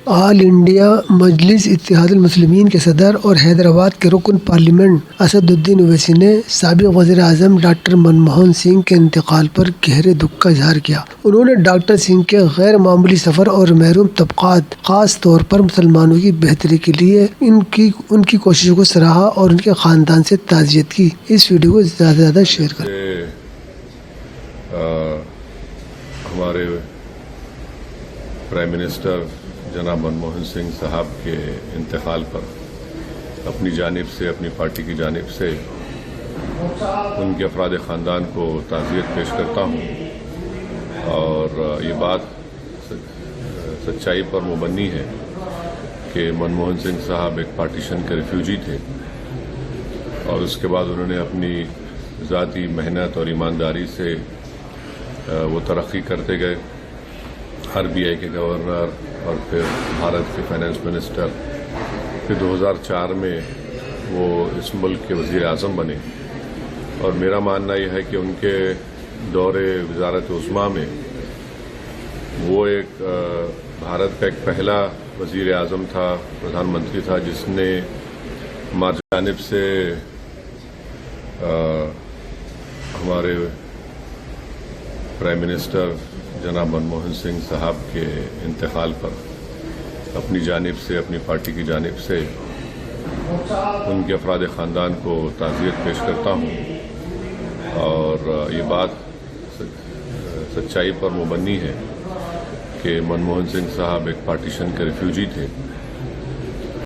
آل India مجلس اتحاد المسلمین کے صدر اور حیدرآباد کے رکن پارلیمنٹ اسد الدین اویسی نے سابق وزیر اعظم ڈاکٹر منموہن سنگھ کے انتقال پر گہرے دکھ کا اظہار کیا۔ انہوں نے ڈاکٹر سنگھ کے غیر معمولی سفر اور محروم طبقات، خاص طور پر مسلمانوں کی بہتری کے لیے ان کی کوششوں کو سراہا اور ان کے خاندان سے تعزیت کی۔ اس ویڈیو کو زیادہ سے زیادہ شیئر کریں۔ ہمارے پرائم منسٹر جناب منموہن سنگھ صاحب کے انتقال پر اپنی جانب سے، اپنی پارٹی کی جانب سے ان کے افراد خاندان کو تعزیت پیش کرتا ہوں، اور یہ بات سچائی پر مبنی ہے کہ منموہن سنگھ صاحب ایک پارٹیشن کے ریفیوجی تھے، اور اس کے بعد انہوں نے اپنی ذاتی محنت اور ایمانداری سے وہ ترقی کرتے گئے، RBI کے گورنر اور پھر بھارت کے فائنانس منسٹر، پھر 2004 میں وہ اس ملک کے وزیر اعظم بنے۔ اور میرا ماننا یہ ہے کہ ان کے دور وزارت عظمیٰ میں وہ ایک بھارت کا ایک پہلا وزیر اعظم تھا، پردھان منتری تھا، جس نے ہماری جانب سے ہمارے پرائم منسٹر جناب منموہن سنگھ صاحب کے انتقال پر اپنی جانب سے، اپنی پارٹی کی جانب سے ان کے افراد خاندان کو تعزیت پیش کرتا ہوں، اور یہ بات سچائی پر مبنی ہے کہ منموہن سنگھ صاحب ایک پارٹیشن کے ریفیوجی تھے،